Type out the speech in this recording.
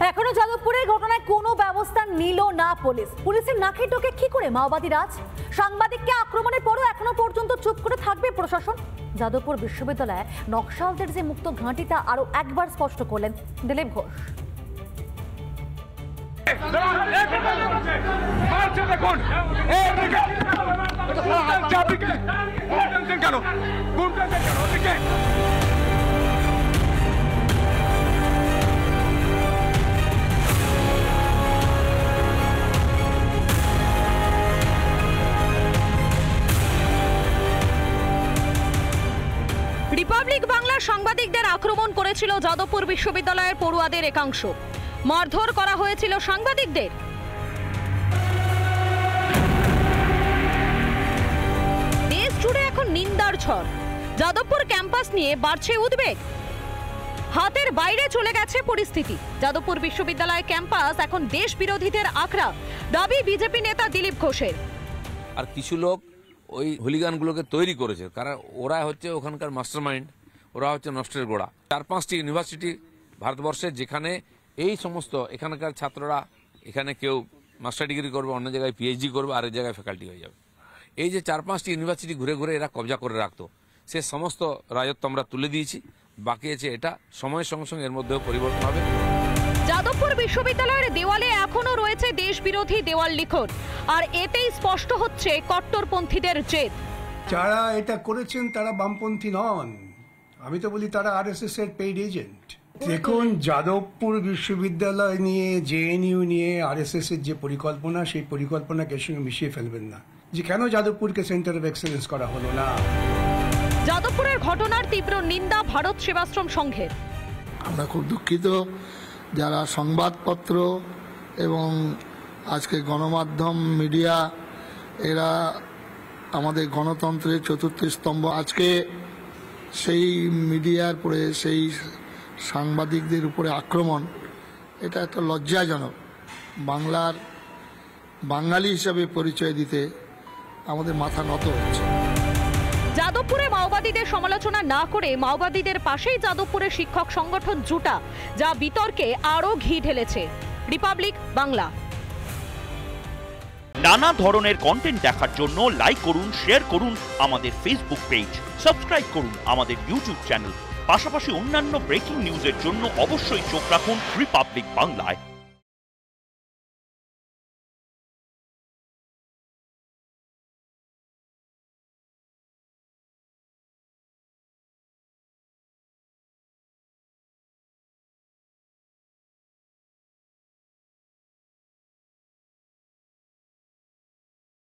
এখনো যাদবপুরের ঘটনায় কোনো ব্যবস্থা নিল না পুলিশ। পুলিশের নাকে টোকে কি করে মাওবাদী রাজ? সাংবাদিককে আক্রমণের পরও এখনো পর্যন্ত চুপ করে থাকবে প্রশাসন? যাদবপুর বিশ্ববিদ্যালয়ে নকশালদের যে মুক্ত ঘাঁটি তা আরো একবার স্পষ্ট করলেন দিলীপ ঘোষ। রিপাবলিক বাংলা সাংবাদিকদের আক্রমণ করেছিল যাদবপুর বিশ্ববিদ্যালয়ের পড়ুয়াদের একাংশ। মারধর করা হয়েছিল সাংবাদিকদের। দেশ জুড়ে এখন নিন্দার ঝড়। যাদবপুর ক্যাম্পাস নিয়ে বাড়ছে উদ্বেগ। হাতের বাইরে চলে গেছে পরিস্থিতি। যাদবপুর বিশ্ববিদ্যালয় ক্যাম্পাস এখন দেশ বিরোধীদের আখড়া, দাবি বিজেপি নেতা দিলীপ ঘোষের। আর কিছু লোক ওই হুলিগানগুলোকে তৈরি করেছে, কারণ ওরা হচ্ছে ওখানকার মাস্টারমাইন্ড, ওরা হচ্ছে নষ্টের গোড়া। 4-5টি ইউনিভার্সিটি ভারতবর্ষে, যেখানে এই সমস্ত এখানকার ছাত্ররা এখানে কেউ মাস্টার ডিগ্রি করবে, অন্য জায়গায় পিএইচডি করবে, আরেক জায়গায় ফ্যাকাল্টি হয়ে যাবে। এই যে 4-5টি ইউনিভার্সিটি ঘুরে ঘুরে এরা কবজা করে রাখতো, সে সমস্ত রাজত্ব আমরা তুলে দিয়েছি। বাকি আছে এটা সময়ের সঙ্গে সঙ্গে এর মধ্যেও পরিবর্তন হবে। যাদবপুর বিশ্ববিদ্যালয়ের দেওয়ালে এখনো রয়েছে দেশ বিরোধী দেওয়াল লিখন, আর এতেই স্পষ্ট হচ্ছে কট্টরপন্থীদের জেদ। যারা এটা করেছেন তারা বামপন্থী নন, আমি তো বলি তারা আরএসএস এর পেইড এজেন্ট। দেখুন, যাদবপুর বিশ্ববিদ্যালয় নিয়ে, জেএনইউ নিয়ে আরএসএস এর যে পরিকল্পনা, সেই পরিকল্পনাকে সঙ্গে মিশিয়ে ফেলবেন না যে কেন যাদবপুরকে সেন্টার অফ এক্সেলেন্স করা হলো না। যাদবপুরের ঘটনার তীব্র নিন্দা ভারত সেবাশ্রম সংঘের। আমরা খুব দুঃখিত যারা সংবাদপত্র এবং আজকে গণমাধ্যম মিডিয়া, এরা আমাদের গণতন্ত্রের চতুর্থ স্তম্ভ। আজকে সেই মিডিয়ার উপরে, সেই সাংবাদিকদের উপরে আক্রমণ, এটা একটা লজ্জাজনক। বাঙালি হিসাবে পরিচয় দিতে আমাদের মাথা নত হচ্ছে। যাদবপুরে মাওবাদীদের সমালোচনা না করে মাওবাদীদের পাশেই যাদবপুরের শিক্ষক সংগঠন জুটা, যা বিতর্কে আরো ঘি ঢেলেছে। রিপাবলিক বাংলা। নানা ধরনের কন্টেন্ট দেখার জন্য লাইক করুন, শেয়ার করুন আমাদের ফেসবুক পেজ, সাবস্ক্রাইব করুন আমাদের ইউটিউব চ্যানেল। পাশাপাশি অন্যান্য ব্রেকিং নিউজের জন্য অবশ্যই চোখ রাখুন রিপাবলিক বাংলায়।